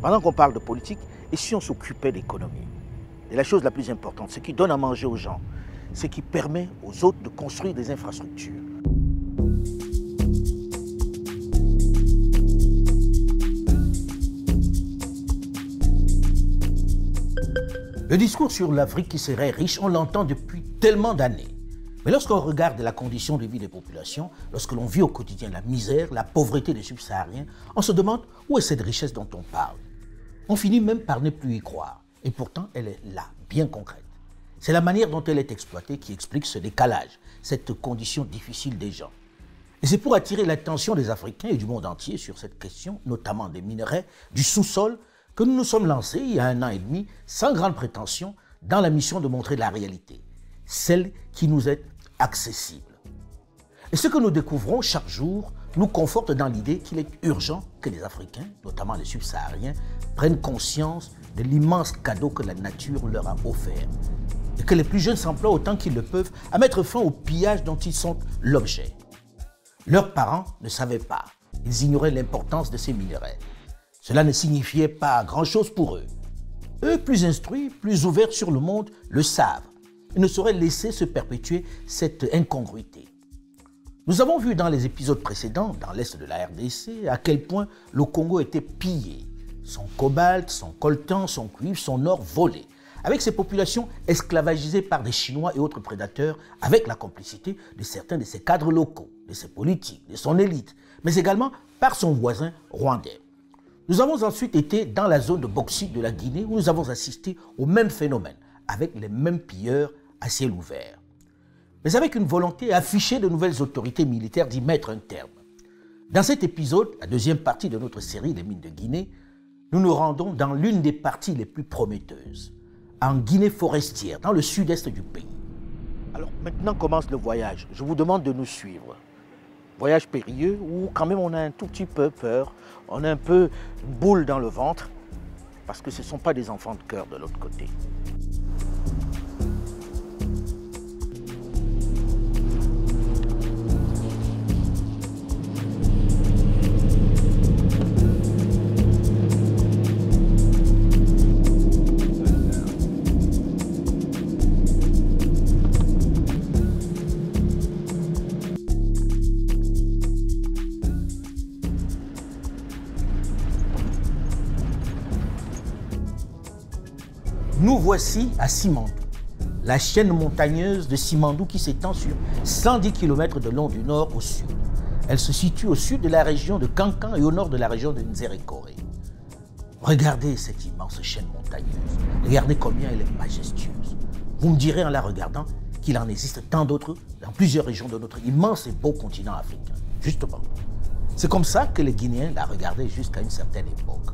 Pendant qu'on parle de politique, et si on s'occupait d'économie? Et la chose la plus importante, ce qui donne à manger aux gens, ce qui permet aux autres de construire des infrastructures. Le discours sur l'Afrique qui serait riche, on l'entend depuis tellement d'années. Mais lorsqu'on regarde la condition de vie des populations, lorsque l'on vit au quotidien la misère, la pauvreté des subsahariens, on se demande où est cette richesse dont on parle. On finit même par ne plus y croire. Et pourtant, elle est là, bien concrète. C'est la manière dont elle est exploitée qui explique ce décalage, cette condition difficile des gens. Et c'est pour attirer l'attention des Africains et du monde entier sur cette question, notamment des minerais, du sous-sol, que nous nous sommes lancés il y a 1 an et demi, sans grande prétention, dans la mission de montrer la réalité, celle qui nous est accessible. Et ce que nous découvrons chaque jour nous conforte dans l'idée qu'il est urgent que les Africains, notamment les subsahariens, prennent conscience de l'immense cadeau que la nature leur a offert et que les plus jeunes s'emploient autant qu'ils le peuvent à mettre fin au pillage dont ils sont l'objet. Leurs parents ne savaient pas, ils ignoraient l'importance de ces minerais. Cela ne signifiait pas grand-chose pour eux. Eux, plus instruits, plus ouverts sur le monde, le savent. Ils ne sauraient laisser se perpétuer cette incongruité. Nous avons vu dans les épisodes précédents, dans l'est de la RDC, à quel point le Congo était pillé. Son cobalt, son coltan, son cuivre, son or volé, avec ses populations esclavagisées par des Chinois et autres prédateurs, avec la complicité de certains de ses cadres locaux, de ses politiques, de son élite, mais également par son voisin rwandais. Nous avons ensuite été dans la zone de bauxite de la Guinée où nous avons assisté au même phénomène, avec les mêmes pilleurs à ciel ouvert. Mais avec une volonté affichée de nouvelles autorités militaires d'y mettre un terme. Dans cet épisode, la deuxième partie de notre série Les mines de Guinée, nous nous rendons dans l'une des parties les plus prometteuses, en Guinée forestière, dans le sud-est du pays. Alors maintenant commence le voyage. Je vous demande de nous suivre. Voyage périlleux où quand même on a un tout petit peu peur, on a un peu une boule dans le ventre, parce que ce ne sont pas des enfants de cœur de l'autre côté. Nous voici à Simandou, la chaîne montagneuse de Simandou qui s'étend sur 110 km de long du nord au sud. Elle se situe au sud de la région de Kankan et au nord de la région de Nzérékoré. Regardez cette immense chaîne montagneuse, regardez combien elle est majestueuse. Vous me direz en la regardant qu'il en existe tant d'autres dans plusieurs régions de notre immense et beau continent africain. Justement, c'est comme ça que les Guinéens la regardaient jusqu'à une certaine époque.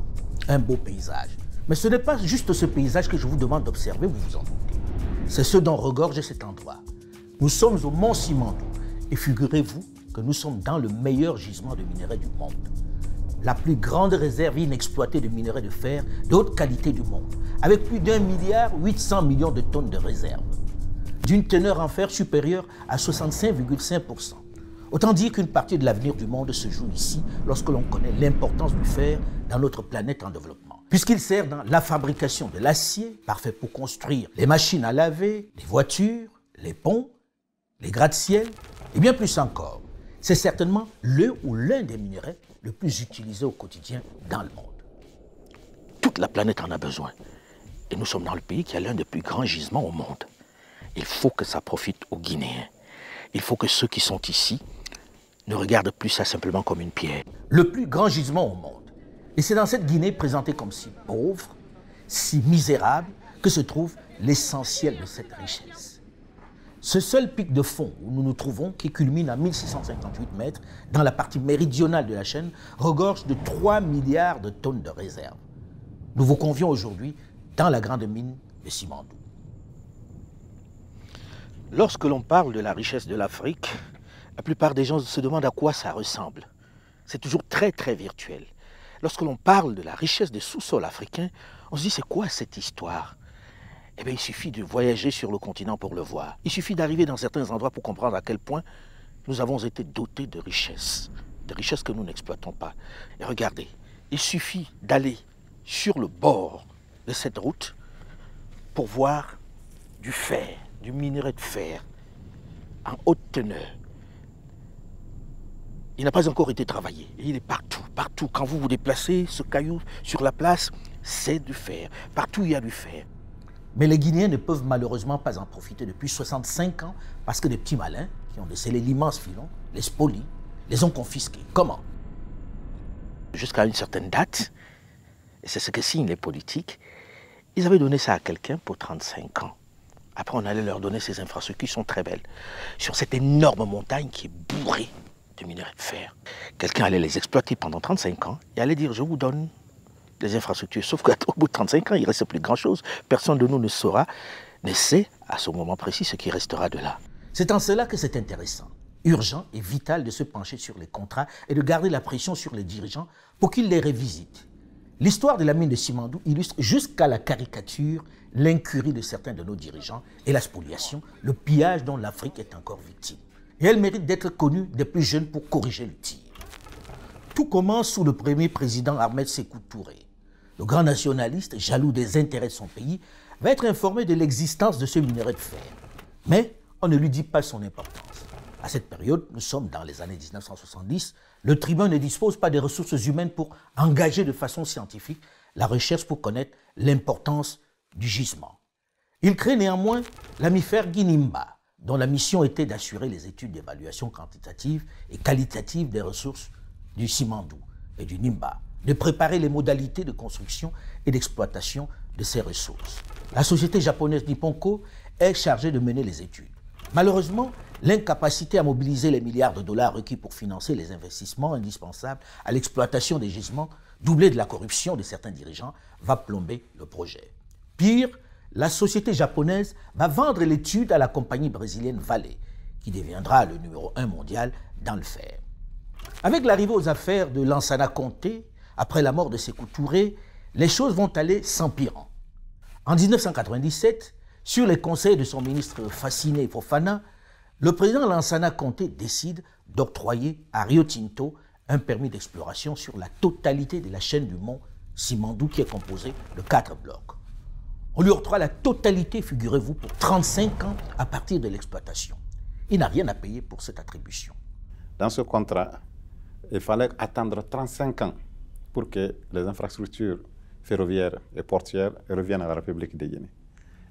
Un beau paysage. Mais ce n'est pas juste ce paysage que je vous demande d'observer, vous vous en doutez. C'est ce dont regorge cet endroit. Nous sommes au Mont Simandou et figurez-vous que nous sommes dans le meilleur gisement de minerais du monde. La plus grande réserve inexploitée de minerais de fer de haute qualité du monde, avec plus d'1,8 milliard de tonnes de réserves, d'une teneur en fer supérieure à 65,5%. Autant dire qu'une partie de l'avenir du monde se joue ici lorsque l'on connaît l'importance du fer dans notre planète en développement. Puisqu'il sert dans la fabrication de l'acier, parfait pour construire les machines à laver, les voitures, les ponts, les gratte-ciel et bien plus encore. C'est certainement le ou l'un des minerais le plus utilisé au quotidien dans le monde. Toute la planète en a besoin. Et nous sommes dans le pays qui a l'un des plus grands gisements au monde. Il faut que ça profite aux Guinéens. Il faut que ceux qui sont ici ne regardent plus ça simplement comme une pierre. Le plus grand gisement au monde. Et c'est dans cette Guinée présentée comme si pauvre, si misérable, que se trouve l'essentiel de cette richesse. Ce seul pic de fond où nous nous trouvons, qui culmine à 1658 mètres, dans la partie méridionale de la chaîne, regorge de 3 milliards de tonnes de réserves. Nous vous convions aujourd'hui dans la grande mine de Simandou. Lorsque l'on parle de la richesse de l'Afrique, la plupart des gens se demandent à quoi ça ressemble. C'est toujours très très virtuel. Lorsque l'on parle de la richesse des sous-sols africains, on se dit c'est quoi cette histoire? Eh bien, il suffit de voyager sur le continent pour le voir. Il suffit d'arriver dans certains endroits pour comprendre à quel point nous avons été dotés de richesses que nous n'exploitons pas. Et regardez, il suffit d'aller sur le bord de cette route pour voir du fer, du minerai de fer en haute teneur. Il n'a pas encore été travaillé. Il est partout, partout. Quand vous vous déplacez, ce caillou sur la place, c'est du fer. Partout, il y a du fer. Mais les Guinéens ne peuvent malheureusement pas en profiter depuis 65 ans parce que des petits malins qui ont décelé l'immense filon, les spoliés, les ont confisqués. Comment? Jusqu'à une certaine date, et c'est ce que signent les politiques, ils avaient donné ça à quelqu'un pour 35 ans. Après, on allait leur donner ces infrastructures qui sont très belles, sur cette énorme montagne qui est bourrée de minerais de fer. Quelqu'un allait les exploiter pendant 35 ans et allait dire, je vous donne les infrastructures. Sauf qu'au bout de 35 ans, il ne reste plus grand-chose. Personne de nous ne saura, ne sait à ce moment précis ce qui restera de là. C'est en cela que c'est intéressant, urgent et vital de se pencher sur les contrats et de garder la pression sur les dirigeants pour qu'ils les révisitent. L'histoire de la mine de Simandou illustre jusqu'à la caricature l'incurie de certains de nos dirigeants et la spoliation, le pillage dont l'Afrique est encore victime. Et elle mérite d'être connue des plus jeunes pour corriger le tir. Tout commence sous le premier président Ahmed Sékou Touré. Le grand nationaliste, jaloux des intérêts de son pays, va être informé de l'existence de ce minerai de fer. Mais on ne lui dit pas son importance. À cette période, nous sommes dans les années 1970, le tribun ne dispose pas des ressources humaines pour engager de façon scientifique la recherche pour connaître l'importance du gisement. Il crée néanmoins l'AMIFER Guinimba, dont la mission était d'assurer les études d'évaluation quantitative et qualitative des ressources du Simandou et du Nimba, de préparer les modalités de construction et d'exploitation de ces ressources. La société japonaise Nipponko est chargée de mener les études. Malheureusement, l'incapacité à mobiliser les milliards de dollars requis pour financer les investissements indispensables à l'exploitation des gisements, doublée de la corruption de certains dirigeants, va plomber le projet. Pire, la société japonaise va vendre l'étude à la compagnie brésilienne Vale, qui deviendra le numéro 1 mondial dans le fer. Avec l'arrivée aux affaires de Lansana Conté, après la mort de Sékou Touré, les choses vont aller s'empirant. En 1997, sur les conseils de son ministre Fasciné Fofana, le président Lansana Conté décide d'octroyer à Rio Tinto un permis d'exploration sur la totalité de la chaîne du mont Simandou qui est composée de 4 blocs. On lui octroie la totalité, figurez-vous, pour 35 ans à partir de l'exploitation. Il n'a rien à payer pour cette attribution. Dans ce contrat, il fallait attendre 35 ans pour que les infrastructures ferroviaires et portuaires reviennent à la République de Guinée.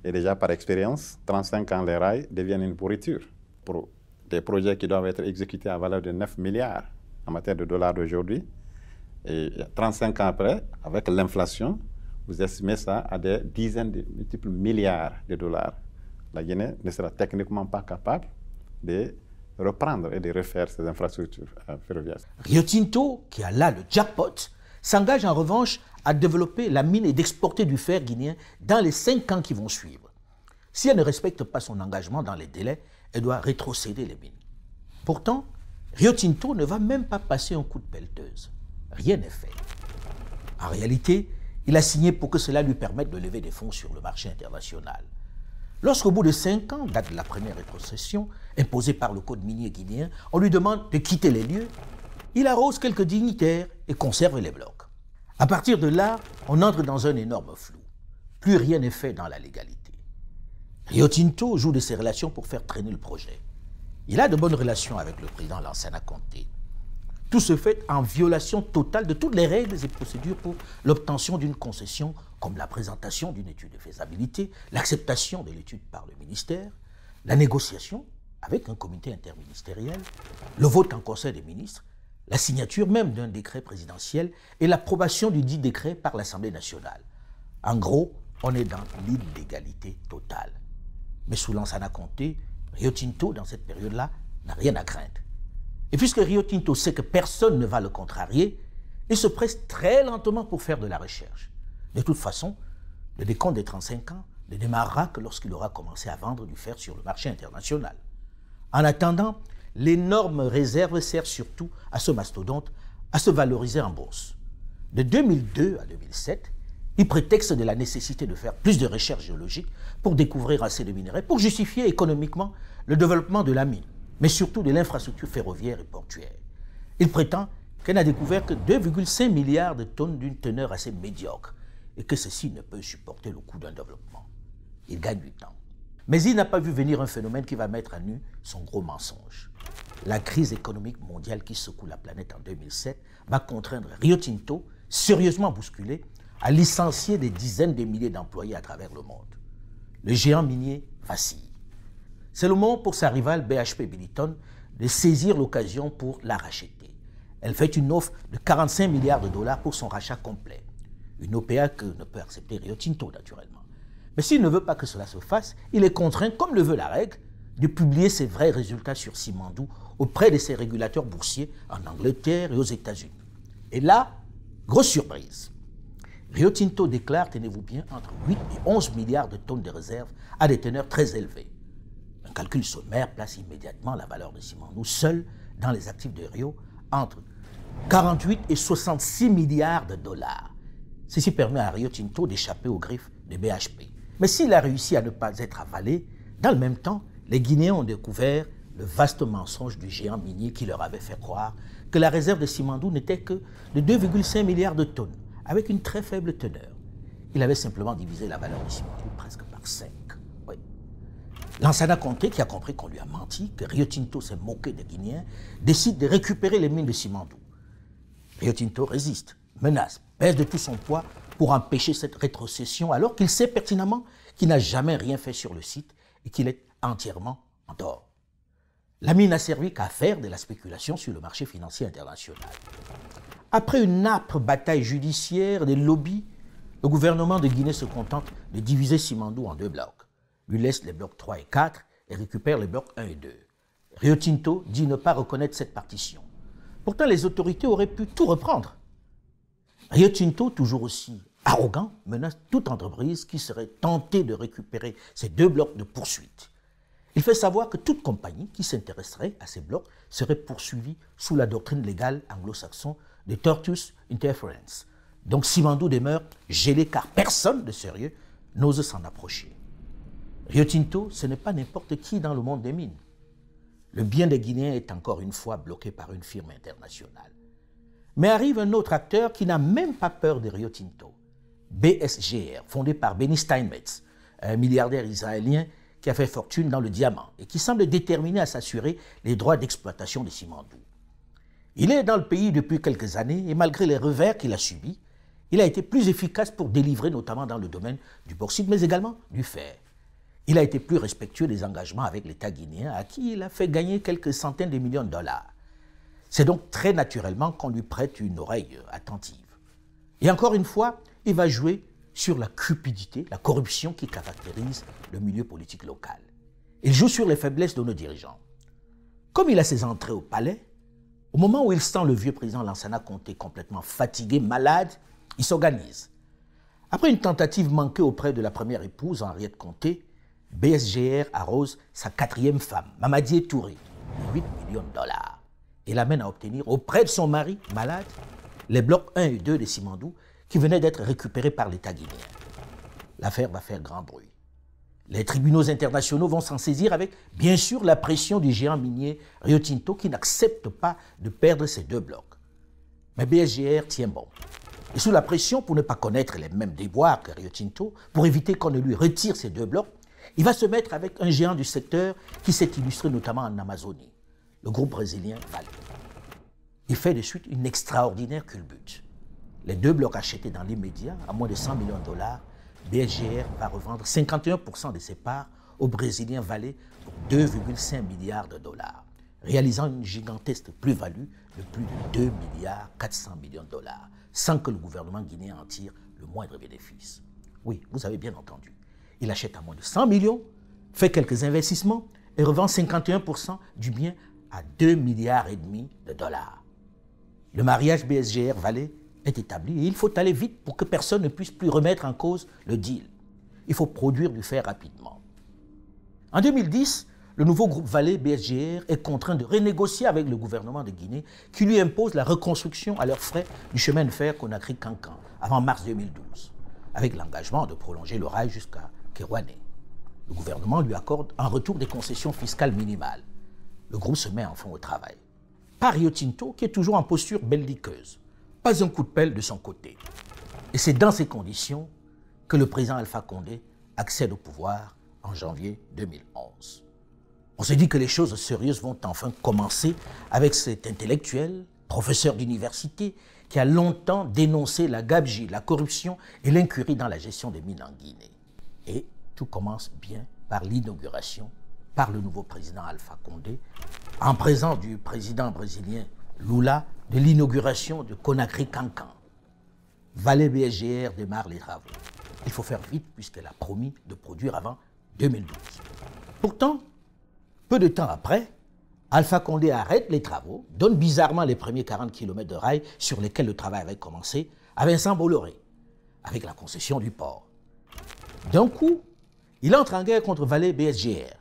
Et déjà par expérience, 35 ans, les rails deviennent une pourriture pour des projets qui doivent être exécutés à valeur de 9 milliards en matière de dollars d'aujourd'hui. Et 35 ans après, avec l'inflation, vous estimez ça à des dizaines de multiples milliards de dollars. La Guinée ne sera techniquement pas capable de reprendre et de refaire ces infrastructures ferroviaires. Rio Tinto, qui a là le jackpot, s'engage en revanche à développer la mine et d'exporter du fer guinéen dans les 5 ans qui vont suivre. Si elle ne respecte pas son engagement dans les délais, elle doit rétrocéder les mines. Pourtant, Rio Tinto ne va même pas passer un coup de pelleteuse. Rien n'est fait. En réalité, il a signé pour que cela lui permette de lever des fonds sur le marché international. Lorsqu'au bout de 5 ans, date de la première rétrocession, imposée par le code minier guinéen, on lui demande de quitter les lieux, il arrose quelques dignitaires et conserve les blocs. À partir de là, on entre dans un énorme flou. Plus rien n'est fait dans la légalité. Rio Tinto joue de ses relations pour faire traîner le projet. Il a de bonnes relations avec le président Lansana Conté. Tout se fait en violation totale de toutes les règles et procédures pour l'obtention d'une concession, comme la présentation d'une étude de faisabilité, l'acceptation de l'étude par le ministère, la négociation avec un comité interministériel, le vote en conseil des ministres, la signature même d'un décret présidentiel et l'approbation du dit décret par l'Assemblée nationale. En gros, on est dans l'illégalité totale. Mais sous Lansana Conté, Rio Tinto, dans cette période-là, n'a rien à craindre. Et puisque Rio Tinto sait que personne ne va le contrarier, il se presse très lentement pour faire de la recherche. De toute façon, le décompte des 35 ans ne démarrera que lorsqu'il aura commencé à vendre du fer sur le marché international. En attendant, l'énorme réserve sert surtout à ce mastodonte à se valoriser en bourse. De 2002 à 2007, il prétexte de la nécessité de faire plus de recherches géologiques pour découvrir assez de minerais, pour justifier économiquement le développement de la mine, mais surtout de l'infrastructure ferroviaire et portuaire. Il prétend qu'elle n'a découvert que 2,5 milliards de tonnes d'une teneur assez médiocre, et que ceci ne peut supporter le coût d'un développement. Il gagne du temps. Mais il n'a pas vu venir un phénomène qui va mettre à nu son gros mensonge. La crise économique mondiale qui secoue la planète en 2007 va contraindre Rio Tinto, sérieusement bousculé, à licencier des dizaines de milliers d'employés à travers le monde. Le géant minier vacille. C'est le moment pour sa rivale BHP Billiton de saisir l'occasion pour la racheter. Elle fait une offre de 45 milliards de dollars pour son rachat complet. Une OPA que ne peut accepter Rio Tinto, naturellement. Mais s'il ne veut pas que cela se fasse, il est contraint, comme le veut la règle, de publier ses vrais résultats sur Simandou auprès de ses régulateurs boursiers en Angleterre et aux États-Unis. Et là, grosse surprise. Rio Tinto déclare, tenez-vous bien, entre 8 et 11 milliards de tonnes de réserves à des teneurs très élevées. Un calcul sommaire place immédiatement la valeur de Simandou seule dans les actifs de Rio entre 48 et 66 milliards de dollars. Ceci permet à Rio Tinto d'échapper aux griffes de BHP. Mais s'il a réussi à ne pas être avalé, dans le même temps, les Guinéens ont découvert le vaste mensonge du géant minier qui leur avait fait croire que la réserve de Simandou n'était que de 2,5 milliards de tonnes, avec une très faible teneur. Il avait simplement divisé la valeur de Simandou presque par 5. Oui. Lansana Conté, qui a compris qu'on lui a menti, que Rio Tinto s'est moqué des Guinéens, décide de récupérer les mines de Simandou. Rio Tinto résiste, menace, pèse de tout son poids pour empêcher cette rétrocession, alors qu'il sait pertinemment qu'il n'a jamais rien fait sur le site et qu'il est entièrement en tort. La mine n'a servi qu'à faire de la spéculation sur le marché financier international. Après une âpre bataille judiciaire des lobbies, le gouvernement de Guinée se contente de diviser Simandou en 2 blocs, lui laisse les blocs 3 et 4 et récupère les blocs 1 et 2. Rio Tinto dit ne pas reconnaître cette partition. Pourtant, les autorités auraient pu tout reprendre. Rio Tinto, toujours aussi arrogant, menace toute entreprise qui serait tentée de récupérer ces 2 blocs de poursuite. Il fait savoir que toute compagnie qui s'intéresserait à ces blocs serait poursuivie sous la doctrine légale anglo-saxon de Tortious Interference. Donc Simandou demeure gelé car personne de sérieux n'ose s'en approcher. Rio Tinto, ce n'est pas n'importe qui dans le monde des mines. Le bien des Guinéens est encore une fois bloqué par une firme internationale. Mais arrive un autre acteur qui n'a même pas peur de Rio Tinto. BSGR, fondé par Benny Steinmetz, un milliardaire israélien qui a fait fortune dans le diamant et qui semble déterminé à s'assurer les droits d'exploitation de Simandou. Il est dans le pays depuis quelques années et malgré les revers qu'il a subis, il a été plus efficace pour délivrer notamment dans le domaine du bauxite mais également du fer. Il a été plus respectueux des engagements avec l'État guinéen à qui il a fait gagner quelques centaines de millions de dollars. C'est donc très naturellement qu'on lui prête une oreille attentive. Et encore une fois, il va jouer sur la cupidité, la corruption qui caractérise le milieu politique local. Il joue sur les faiblesses de nos dirigeants. Comme il a ses entrées au palais, au moment où il sent le vieux président Lansana Conté complètement fatigué, malade, il s'organise. Après une tentative manquée auprès de la première épouse, Henriette Conté, BSGR arrose sa 4e femme, Mamadi Touré, de 8 millions de dollars et l'amène à obtenir auprès de son mari, malade, les blocs 1 et 2 de Simandou qui venaient d'être récupérés par l'État guinéen. L'affaire va faire grand bruit. Les tribunaux internationaux vont s'en saisir avec, bien sûr, la pression du géant minier Rio Tinto qui n'accepte pas de perdre ces 2 blocs. Mais BSGR tient bon. Et sous la pression, pour ne pas connaître les mêmes déboires que Rio Tinto, pour éviter qu'on ne lui retire ces 2 blocs, il va se mettre avec un géant du secteur qui s'est illustré notamment en Amazonie, le groupe brésilien Vale. Il fait de suite une extraordinaire culbute. Les 2 blocs achetés dans l'immédiat, à moins de 100 millions de dollars, BSGR va revendre 51% de ses parts au Brésilien Vale pour 2,5 milliards de dollars, réalisant une gigantesque plus-value de plus de 2 milliards 400 millions de dollars, sans que le gouvernement guinéen en tire le moindre bénéfice. Oui, vous avez bien entendu. Il achète à moins de 100 millions, fait quelques investissements et revend 51% du bien à 2,5 milliards de dollars. Le mariage BSGR-Vale est établi et il faut aller vite pour que personne ne puisse plus remettre en cause le deal. Il faut produire du fer rapidement. En 2010, le nouveau groupe Vale BSGR est contraint de renégocier avec le gouvernement de Guinée qui lui impose la reconstruction à leurs frais du chemin de fer Conakry-Cancan avant mars 2012, avec l'engagement de prolonger le rail jusqu'à Kerouané. Le gouvernement lui accorde en retour des concessions fiscales minimales. Le groupe se met enfin au travail. Pas Rio Tinto qui est toujours en posture belliqueuse. Pas un coup de pelle de son côté. Et c'est dans ces conditions que le président Alpha Condé accède au pouvoir en janvier 2011. On se dit que les choses sérieuses vont enfin commencer avec cet intellectuel, professeur d'université, qui a longtemps dénoncé la gabegie, la corruption et l'incurie dans la gestion des mines en Guinée. Et tout commence bien par l'inauguration par le nouveau président Alpha Condé, en présence du président brésilien Lula, de l'inauguration de Conakry Cancan. Vale BSGR démarre les travaux. Il faut faire vite puisqu'elle a promis de produire avant 2012. Pourtant, peu de temps après, Alpha Condé arrête les travaux, donne bizarrement les premiers 40 km de rails sur lesquels le travail avait commencé à Vincent Bolloré, avec la concession du port. D'un coup, il entre en guerre contre Vale BSGR.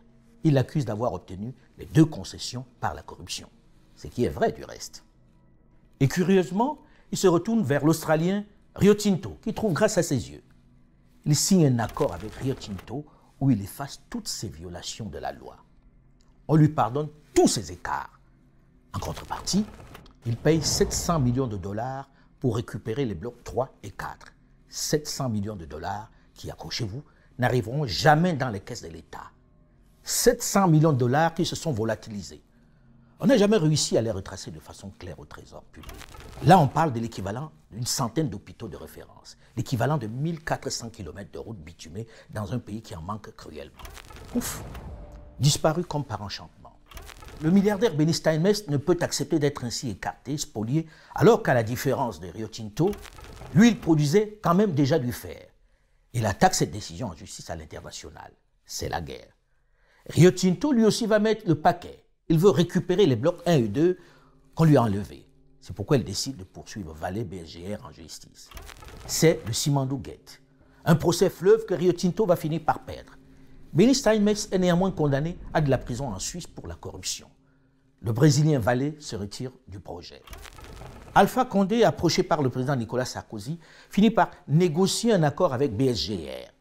Il l'accuse d'avoir obtenu les 2 concessions par la corruption, ce qui est vrai du reste. Et curieusement, il se retourne vers l'Australien Rio Tinto, qui trouve grâce à ses yeux. Il signe un accord avec Rio Tinto où il efface toutes ces violations de la loi. On lui pardonne tous ses écarts. En contrepartie, il paye 700 millions de dollars pour récupérer les blocs 3 et 4. 700 millions de dollars qui, accrochez-vous, n'arriveront jamais dans les caisses de l'État. 700 millions de dollars qui se sont volatilisés. On n'a jamais réussi à les retracer de façon claire au trésor public. Là, on parle de l'équivalent d'une centaine d'hôpitaux de référence, l'équivalent de 1400 km de routes bitumées dans un pays qui en manque cruellement. Ouf, disparu comme par enchantement. Le milliardaire Benny Steinmetz ne peut accepter d'être ainsi écarté, spolié, alors qu'à la différence de Rio Tinto, lui, il produisait quand même déjà du fer. Il attaque cette décision en justice à l'international. C'est la guerre. Rio Tinto, lui aussi, va mettre le paquet. Il veut récupérer les blocs 1 et 2 qu'on lui a enlevés. C'est pourquoi il décide de poursuivre Vale BSGR en justice. C'est le Simandou Gate, un procès fleuve que Rio Tinto va finir par perdre. Benny Steinmetz est néanmoins condamné à de la prison en Suisse pour la corruption. Le Brésilien Vale se retire du projet. Alpha Condé, approché par le président Nicolas Sarkozy, finit par négocier un accord avec BSGR,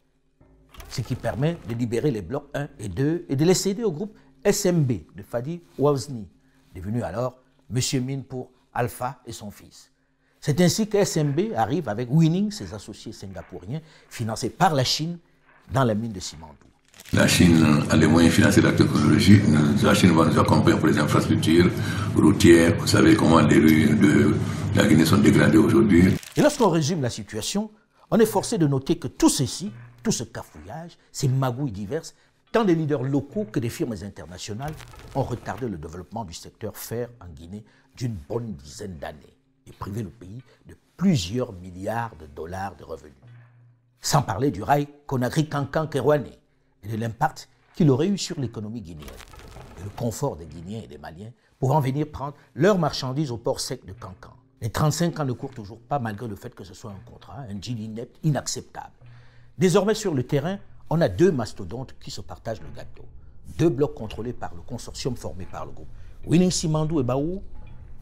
ce qui permet de libérer les blocs 1 et 2 et de les céder au groupe SMB de Fadi Wawsni, devenu alors Monsieur Mine pour Alpha et son fils. C'est ainsi que SMB arrive avec Winning, ses associés singapouriens, financés par la Chine, dans la mine de Simandou. La Chine a les moyens financiers de la technologie. La Chine va nous accompagner pour les infrastructures routières. Vous savez comment les rues de la Guinée sont dégradées aujourd'hui. Et lorsqu'on résume la situation, on est forcé de noter que tout ceci, tout ce cafouillage, ces magouilles diverses, tant des leaders locaux que des firmes internationales ont retardé le développement du secteur fer en Guinée d'une bonne dizaine d'années et privé le pays de plusieurs milliards de dollars de revenus. Sans parler du rail Conakry-Cancan-Kerouané et de l'impact qu'il aurait eu sur l'économie guinéenne et le confort des Guinéens et des Maliens pouvant venir prendre leurs marchandises au port sec de Cancan. Les 35 ans ne courent toujours pas malgré le fait que ce soit un contrat, un deal inepte, inacceptable. Désormais sur le terrain, on a 2 mastodontes qui se partagent le gâteau. 2 blocs contrôlés par le consortium formé par le groupe Winning Simandou et Baou,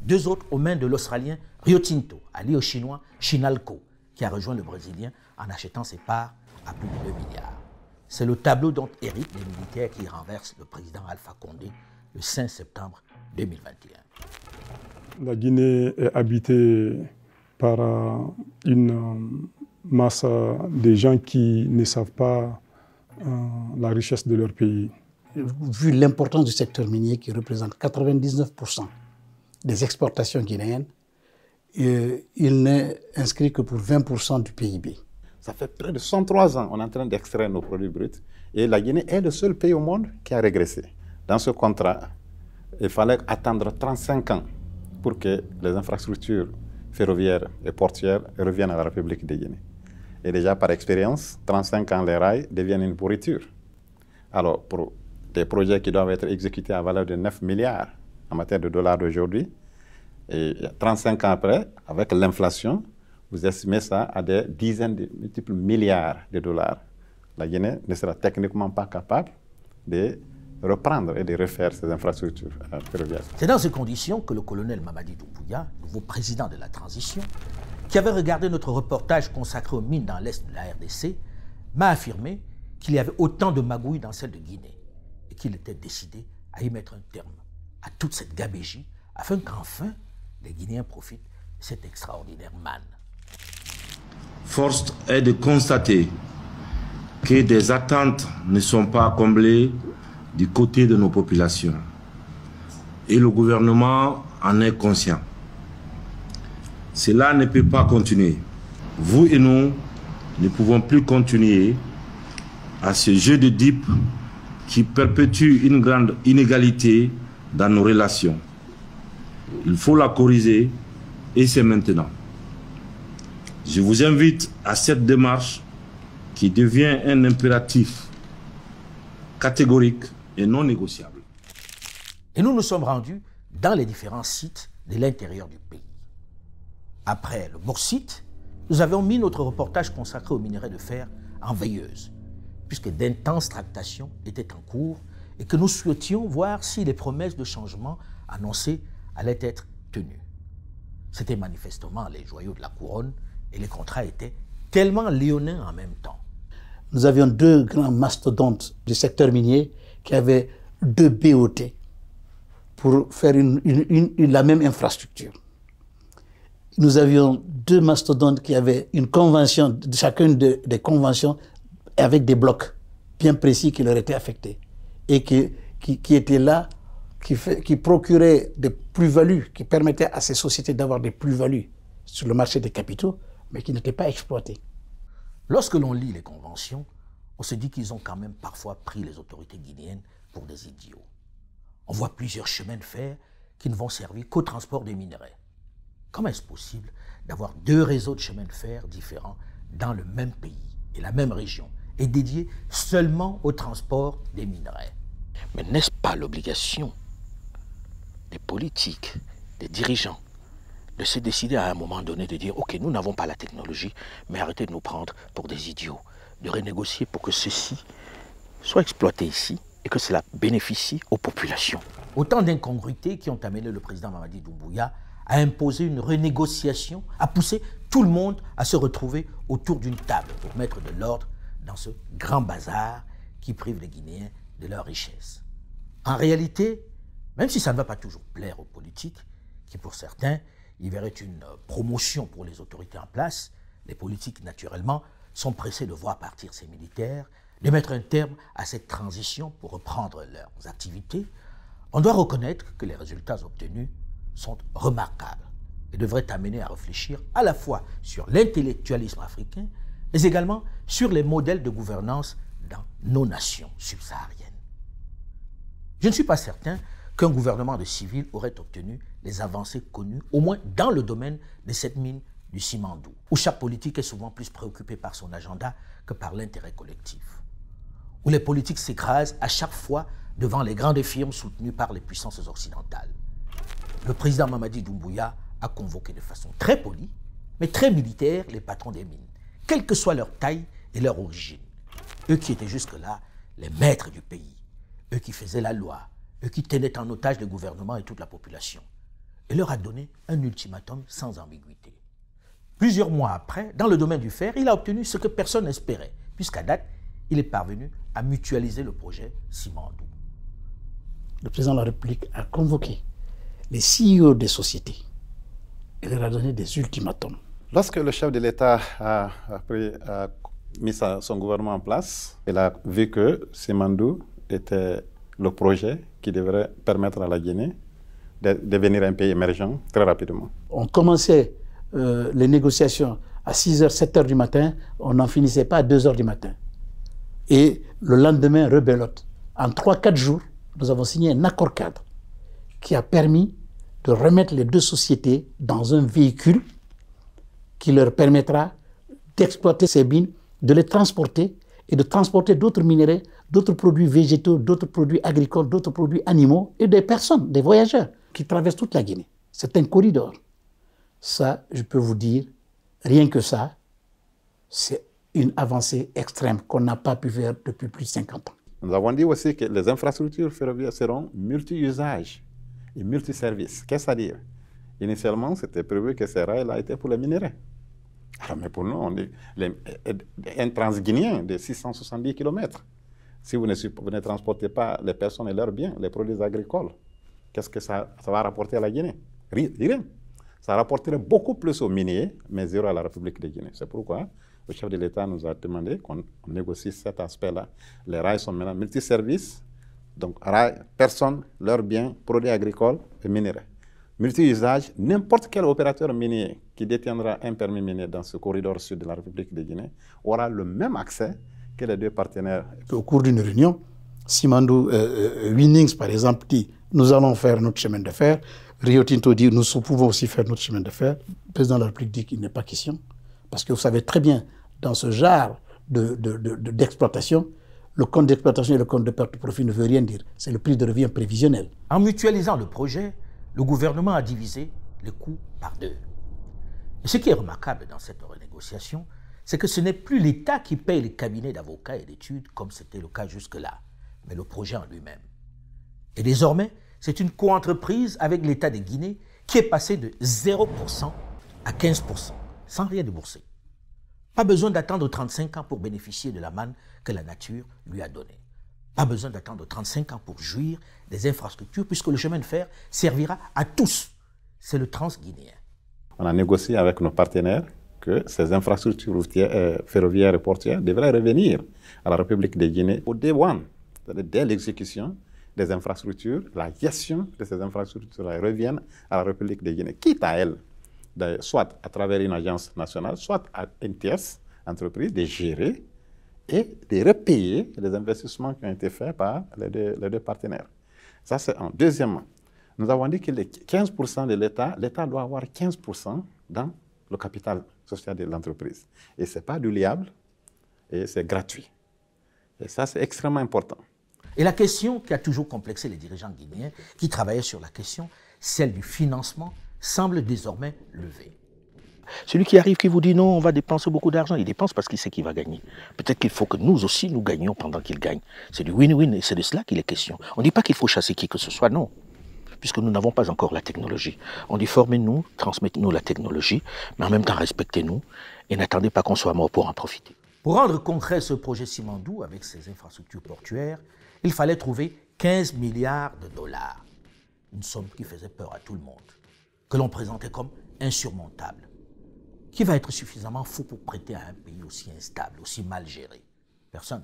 2 autres aux mains de l'Australien Rio Tinto, allié au Chinois Chinalco, qui a rejoint le Brésilien en achetant ses parts à plus de 2 milliards. C'est le tableau dont héritent les militaires qui renversent le président Alpha Condé le 5 septembre 2021. La Guinée est habitée par une masse de gens qui ne savent pas la richesse de leur pays. Vu l'importance du secteur minier qui représente 99% des exportations guinéennes, il n'est inscrit que pour 20% du PIB. Ça fait près de 103 ans qu'on est en train d'extraire nos produits bruts et la Guinée est le seul pays au monde qui a régressé. Dans ce contrat, il fallait attendre 35 ans pour que les infrastructures ferroviaires et portuaires reviennent à la République de Guinée. Et déjà par expérience, 35 ans, les rails deviennent une pourriture. Alors, pour des projets qui doivent être exécutés à valeur de 9 milliards en matière de dollars d'aujourd'hui, et 35 ans après, avec l'inflation, vous estimez ça à des dizaines de multiples milliards de dollars. La Guinée ne sera techniquement pas capable de reprendre et de refaire ces infrastructures ferroviaires. C'est dans ces conditions que le colonel Mamadi Doumbouya, nouveau président de la transition, qui avait regardé notre reportage consacré aux mines dans l'est de la RDC, m'a affirmé qu'il y avait autant de magouilles dans celle de Guinée et qu'il était décidé à y mettre un terme à toute cette gabégie afin qu'enfin les Guinéens profitent de cette extraordinaire manne. force est de constater que des attentes ne sont pas comblées du côté de nos populations. Et le gouvernement en est conscient. Cela ne peut pas continuer. Vous et nous ne pouvons plus continuer à ce jeu de dupes qui perpétue une grande inégalité dans nos relations. Il faut la corriger et c'est maintenant. Je vous invite à cette démarche qui devient un impératif catégorique et non négociable. Et nous nous sommes rendus dans les différents sites de l'intérieur du pays. Après le bauxite, nous avions mis notre reportage consacré au minerai de fer en veilleuse, puisque d'intenses tractations étaient en cours et que nous souhaitions voir si les promesses de changement annoncées allaient être tenues. C'était manifestement les joyaux de la couronne et les contrats étaient tellement léonins en même temps. Nous avions deux grands mastodontes du secteur minier qui avaient deux BOT pour faire la même infrastructure. Nous avions deux mastodontes qui avaient une convention, chacune des conventions avec des blocs bien précis qui leur étaient affectés et qui étaient là, qui procuraient des plus-values, qui permettaient à ces sociétés d'avoir des plus-values sur le marché des capitaux, mais qui n'étaient pas exploitées. Lorsque l'on lit les conventions, on se dit qu'ils ont quand même parfois pris les autorités guinéennes pour des idiots. On voit plusieurs chemins de fer qui ne vont servir qu'au transport des minerais. Comment est-ce possible d'avoir deux réseaux de chemins de fer différents dans le même pays et la même région et dédiés seulement au transport des minerais? Mais n'est-ce pas l'obligation des politiques, des dirigeants, de se décider à un moment donné de dire « Ok, nous n'avons pas la technologie, mais arrêtez de nous prendre pour des idiots, de renégocier pour que ceci soit exploité ici et que cela bénéficie aux populations. » Autant d'incongruités qui ont amené le président Mamadi Doumbouya à imposer une renégociation, à pousser tout le monde à se retrouver autour d'une table pour mettre de l'ordre dans ce grand bazar qui prive les Guinéens de leur richesse. En réalité, même si ça ne va pas toujours plaire aux politiques, qui pour certains y verraient une promotion pour les autorités en place, les politiques naturellement sont pressés de voir partir ces militaires, de mettre un terme à cette transition pour reprendre leurs activités. On doit reconnaître que les résultats obtenus sont remarquables et devraient amener à réfléchir à la fois sur l'intellectualisme africain, mais également sur les modèles de gouvernance dans nos nations subsahariennes. Je ne suis pas certain qu'un gouvernement de civils aurait obtenu les avancées connues, au moins dans le domaine de cette mine du Simandou, où chaque politique est souvent plus préoccupée par son agenda que par l'intérêt collectif, où les politiques s'écrasent à chaque fois devant les grandes firmes soutenues par les puissances occidentales. Le président Mamadi Doumbouya a convoqué de façon très polie, mais très militaire, les patrons des mines, quelle que soit leur taille et leur origine. Eux qui étaient jusque-là les maîtres du pays, eux qui faisaient la loi, eux qui tenaient en otage le gouvernement et toute la population, et leur a donné un ultimatum sans ambiguïté. Plusieurs mois après, dans le domaine du fer, il a obtenu ce que personne n'espérait, puisqu'à date, il est parvenu à mutualiser le projet Simandou. Le président de la République a convoqué les CEO des sociétés et leur a donné des ultimatums. Lorsque le chef de l'État a mis son gouvernement en place, il a vu que Simandou était le projet qui devrait permettre à la Guinée de devenir un pays émergent très rapidement. On commençait les négociations à 6h, 7h du matin, on n'en finissait pas à 2h du matin. Et le lendemain, rebelote. En 3-4 jours, nous avons signé un accord cadre qui a permis de remettre les deux sociétés dans un véhicule qui leur permettra d'exploiter ces mines, de les transporter et de transporter d'autres minerais, d'autres produits végétaux, d'autres produits agricoles, d'autres produits animaux et des personnes, des voyageurs qui traversent toute la Guinée. C'est un corridor. Ça, je peux vous dire, rien que ça, c'est une avancée extrême qu'on n'a pas pu faire depuis plus de 50 ans. Nous avons dit aussi que les infrastructures ferroviaires seront multi-usages et multi-services. Qu'est-ce que ça veut dire? Initialement, c'était prévu que ces rails-là étaient pour les minerais. Alors, mais pour nous, on dit un transguinéen de 670 km. Si vous ne transportez pas les personnes et leurs biens, les produits agricoles, qu'est-ce que ça va rapporter à la Guinée? Rien. Ça rapporterait beaucoup plus aux miniers, mais zéro à la République de Guinée. C'est pourquoi le chef de l'État nous a demandé qu'on négocie cet aspect-là. Les rails sont maintenant multiservices, donc rails, personnes, leurs biens, produits agricoles et minéraux. Multi-usage, n'importe quel opérateur minier qui détiendra un permis minier dans ce corridor sud de la République de Guinée aura le même accès que les deux partenaires. Au cours d'une réunion, Simandou Winnings, par exemple, dit « Nous allons faire notre chemin de fer ». Rio Tinto dit « Nous pouvons aussi faire notre chemin de fer ». Le président de la République dit qu'il n'est pas question. Parce que vous savez très bien, dans ce genre d'exploitation, le compte d'exploitation et le compte de perte de profit ne veut rien dire. C'est le prix de revient prévisionnel. En mutualisant le projet, le gouvernement a divisé les coûts par deux. Et ce qui est remarquable dans cette renégociation, c'est que ce n'est plus l'État qui paye les cabinets d'avocats et d'études comme c'était le cas jusque-là, mais le projet en lui-même. Et désormais, c'est une co-entreprise avec l'État de Guinée qui est passé de 0% à 15%, sans rien débourser. Pas besoin d'attendre 35 ans pour bénéficier de la manne que la nature lui a donnée. Pas besoin d'attendre 35 ans pour jouir des infrastructures, puisque le chemin de fer servira à tous. C'est le transguinéen. On a négocié avec nos partenaires que ces infrastructures ferroviaires et portuaires devraient revenir à la République de Guinée au day one, dès l'exécution des infrastructures, la gestion de ces infrastructures reviennent à la République de Guinée, quitte à elle, soit à travers une agence nationale, soit à une tierce entreprise, de gérer et de repayer les investissements qui ont été faits par les deux partenaires. Ça, c'est un. Deuxièmement, nous avons dit que les 15% de l'État doit avoir 15% dans le capital social de l'entreprise. Et ce n'est pas du liable et c'est gratuit. Et ça, c'est extrêmement important. Et la question qui a toujours complexé les dirigeants guinéens qui travaillaient sur la question, celle du financement, semble désormais levée. Celui qui arrive, qui vous dit non, on va dépenser beaucoup d'argent, il dépense parce qu'il sait qu'il va gagner. Peut-être qu'il faut que nous aussi, nous gagnions pendant qu'il gagne. C'est du win-win et c'est de cela qu'il est question. On ne dit pas qu'il faut chasser qui que ce soit, non. Puisque nous n'avons pas encore la technologie. On dit formez-nous, transmettez-nous la technologie, mais en même temps respectez-nous et n'attendez pas qu'on soit mort pour en profiter. Pour rendre concret ce projet Simandou avec ses infrastructures portuaires, il fallait trouver 15 milliards de dollars. Une somme qui faisait peur à tout le monde, que l'on présentait comme insurmontable. Qui va être suffisamment fou pour prêter à un pays aussi instable, aussi mal géré? Personne.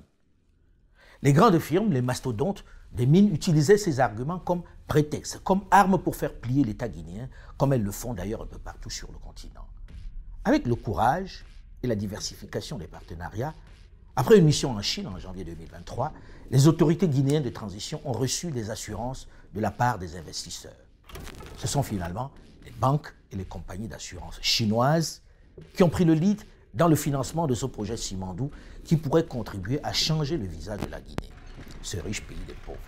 Les grandes firmes, les mastodontes des mines utilisaient ces arguments comme prétexte, comme arme pour faire plier l'État guinéen, comme elles le font d'ailleurs un peu partout sur le continent. Avec le courage et la diversification des partenariats, après une mission en Chine en janvier 2023, les autorités guinéennes de transition ont reçu des assurances de la part des investisseurs. Ce sont finalement les banques et les compagnies d'assurance chinoises qui ont pris le lead dans le financement de ce projet Simandou qui pourrait contribuer à changer le visage de la Guinée, ce riche pays des pauvres.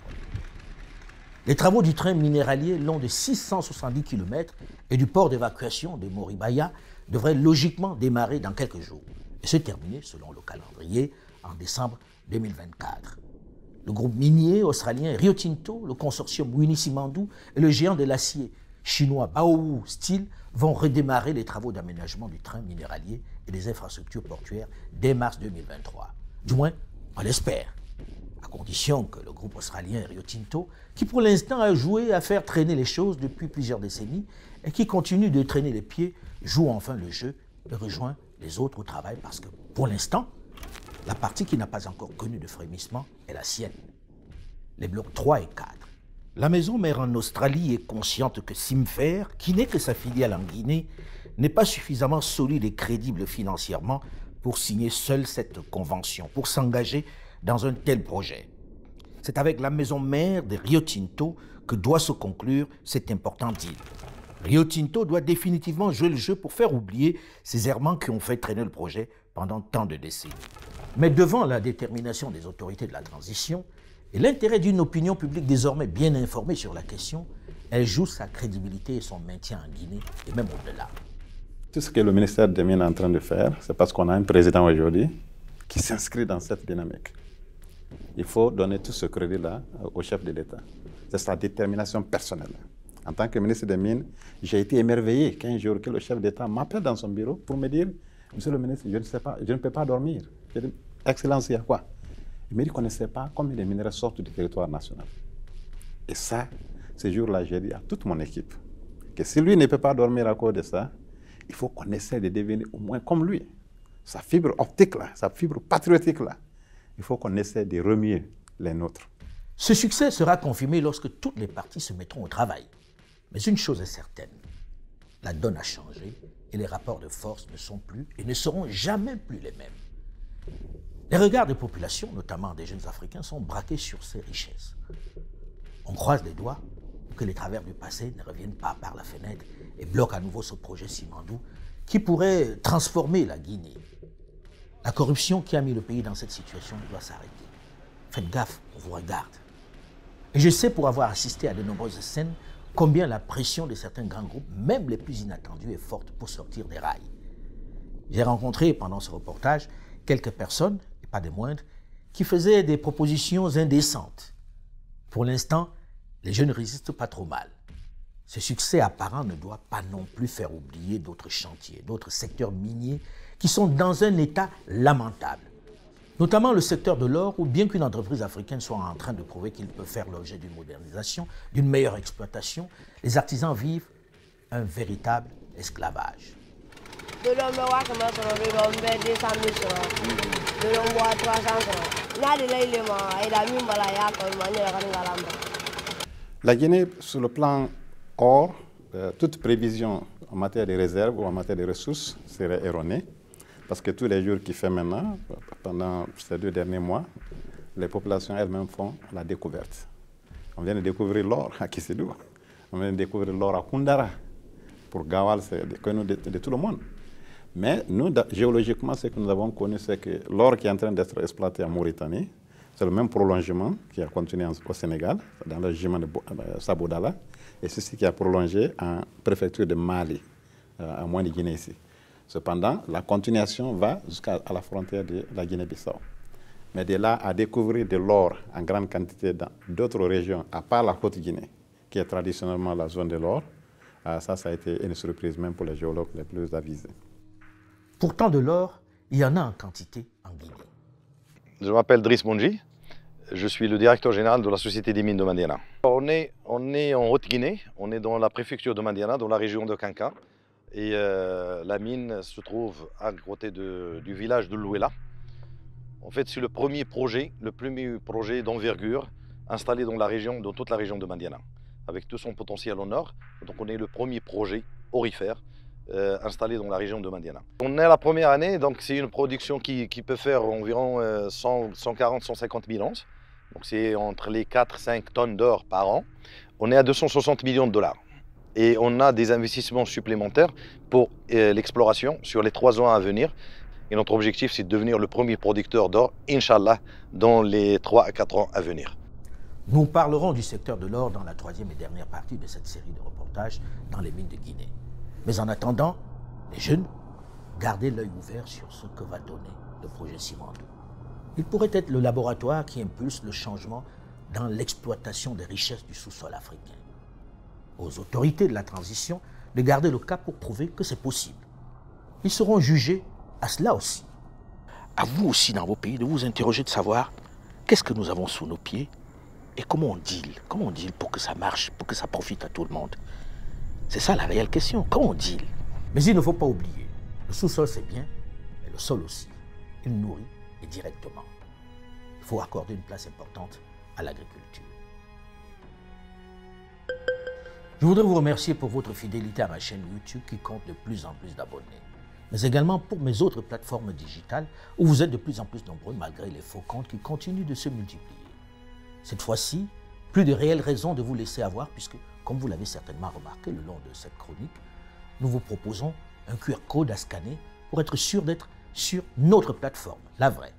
Les travaux du train minéralier long de 670 km et du port d'évacuation de Moribaya devraient logiquement démarrer dans quelques jours et se terminer, selon le calendrier, en décembre 2024. Le groupe minier australien Rio Tinto, le consortium Winnie Simandou et le géant de l'acier chinois Baowu Steel vont redémarrer les travaux d'aménagement du train minéralier et des infrastructures portuaires dès mars 2023. Du moins, on l'espère, à condition que le groupe australien Rio Tinto, qui pour l'instant a joué à faire traîner les choses depuis plusieurs décennies et qui continue de traîner les pieds, joue enfin le jeu et rejoint les autres au travail parce que, pour l'instant, la partie qui n'a pas encore connu de frémissement est la sienne. Les blocs 3 et 4. La maison mère en Australie est consciente que Simfer, qui n'est que sa filiale en Guinée, n'est pas suffisamment solide et crédible financièrement pour signer seule cette convention, pour s'engager dans un tel projet. C'est avec la maison mère de Rio Tinto que doit se conclure cet important deal. Rio Tinto doit définitivement jouer le jeu pour faire oublier ces errements qui ont fait traîner le projet pendant tant de décennies. Mais devant la détermination des autorités de la transition et l'intérêt d'une opinion publique désormais bien informée sur la question, elle joue sa crédibilité et son maintien en Guinée et même au-delà. Tout ce que le ministère des Mines est en train de faire, c'est parce qu'on a un président aujourd'hui qui s'inscrit dans cette dynamique. Il faut donner tout ce crédit-là au chef de l'État. C'est sa détermination personnelle. En tant que ministre des Mines, j'ai été émerveillé qu'un jour que le chef d'État m'appelle dans son bureau pour me dire « Monsieur le ministre, je ne sais pas, je ne peux pas dormir. » J'ai dit « Excellence, il y a quoi ?» Il me dit qu'on ne sait pas combien de minerais sortent du territoire national. Et ça, ce jour-là, j'ai dit à toute mon équipe, que si lui ne peut pas dormir à cause de ça, il faut qu'on essaie de devenir au moins comme lui. Sa fibre optique, là, sa fibre patriotique, là, il faut qu'on essaie de remuer les nôtres. Ce succès sera confirmé lorsque toutes les parties se mettront au travail. Mais une chose est certaine, la donne a changé et les rapports de force ne sont plus et ne seront jamais plus les mêmes. Les regards des populations, notamment des jeunes Africains, sont braqués sur ces richesses. On croise les doigts pour que les travers du passé ne reviennent pas par la fenêtre et bloquent à nouveau ce projet Simandou qui pourrait transformer la Guinée. La corruption qui a mis le pays dans cette situation doit s'arrêter. Faites gaffe, on vous regarde. Et je sais, pour avoir assisté à de nombreuses scènes, combien la pression de certains grands groupes, même les plus inattendus, est forte pour sortir des rails. J'ai rencontré pendant ce reportage quelques personnes, et pas des moindres, qui faisaient des propositions indécentes. Pour l'instant, les jeunes ne résistent pas trop mal. Ce succès apparent ne doit pas non plus faire oublier d'autres chantiers, d'autres secteurs miniers qui sont dans un état lamentable. Notamment le secteur de l'or, où bien qu'une entreprise africaine soit en train de prouver qu'il peut faire l'objet d'une modernisation, d'une meilleure exploitation, les artisans vivent un véritable esclavage. De l'homme noir qui m'a trouvé l'homme 200 000 francs, de l'homme bois 300 francs. La Guinée, sur le plan or, toute prévision en matière de réserves ou en matière de ressources serait erronée. Parce que tous les jours qu'il fait maintenant, pendant ces 2 derniers mois, les populations elles-mêmes font la découverte. On vient de découvrir l'or à Kissidou, on vient de découvrir l'or à Koundara. Pour Gawal, c'est connu de tout le monde. Mais nous, géologiquement, ce que nous avons connu, c'est que l'or qui est en train d'être exploité en Mauritanie, c'est le même prolongement qui a continué au Sénégal, dans le gisement de Sabodala, et ceci qui a prolongé en préfecture de Mali, à moins de Guinée ici. Cependant, la continuation va jusqu'à la frontière de la Guinée-Bissau. Mais de là à découvrir de l'or en grande quantité dans d'autres régions, à part la Haute-Guinée, qui est traditionnellement la zone de l'or, ça a été une surprise même pour les géologues les plus avisés. Pourtant, de l'or, il y en a en quantité en Guinée. Je m'appelle Driss Monji, je suis le directeur général de la Société des mines de Mandiana. On est en Haute-Guinée, on est dans la préfecture de Mandiana, dans la région de Kanka. Et la mine se trouve à côté du village de Louela. En fait, c'est le premier projet d'envergure installé dans toute la région de Mandiana, avec tout son potentiel au nord. Donc on est le premier projet aurifère installé dans la région de Mandiana. On est la première année, donc c'est une production qui peut faire environ 140-150 000 onces. Donc c'est entre les 4-5 tonnes d'or par an. On est à 260 millions de dollars. Et on a des investissements supplémentaires pour l'exploration sur les 3 ans à venir. Et notre objectif, c'est de devenir le premier producteur d'or, Inch'Allah, dans les 3 à 4 ans à venir. Nous parlerons du secteur de l'or dans la 3e et dernière partie de cette série de reportages dans les mines de Guinée. Mais en attendant, les jeunes, gardez l'œil ouvert sur ce que va donner le projet Simandou. Il pourrait être le laboratoire qui impulse le changement dans l'exploitation des richesses du sous-sol africain. Aux autorités de la transition de garder le cap pour prouver que c'est possible. Ils seront jugés à cela aussi. À vous aussi, dans vos pays, de vous interroger, de savoir qu'est-ce que nous avons sous nos pieds et comment on deal pour que ça marche, pour que ça profite à tout le monde. C'est ça la réelle question, comment on deal? Mais il ne faut pas oublier, le sous-sol c'est bien, mais le sol aussi, il nourrit et directement. Il faut accorder une place importante à l'agriculture. Je voudrais vous remercier pour votre fidélité à ma chaîne YouTube qui compte de plus en plus d'abonnés, mais également pour mes autres plateformes digitales où vous êtes de plus en plus nombreux malgré les faux comptes qui continuent de se multiplier. Cette fois-ci, plus de réelles raisons de vous laisser avoir puisque, comme vous l'avez certainement remarqué le long de cette chronique, nous vous proposons un QR code à scanner pour être sûr d'être sur notre plateforme, la vraie.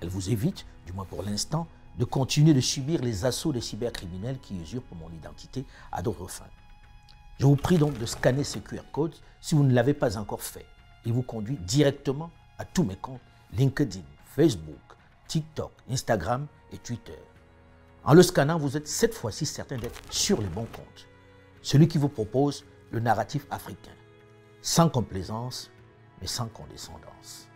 Elle vous évite, du moins pour l'instant, de continuer de subir les assauts des cybercriminels qui usurpent mon identité à d'autres fins. Je vous prie donc de scanner ce QR code si vous ne l'avez pas encore fait. Il vous conduit directement à tous mes comptes LinkedIn, Facebook, TikTok, Instagram et Twitter. En le scannant, vous êtes cette fois-ci certain d'être sur les bons comptes. Celui qui vous propose le narratif africain, sans complaisance, mais sans condescendance.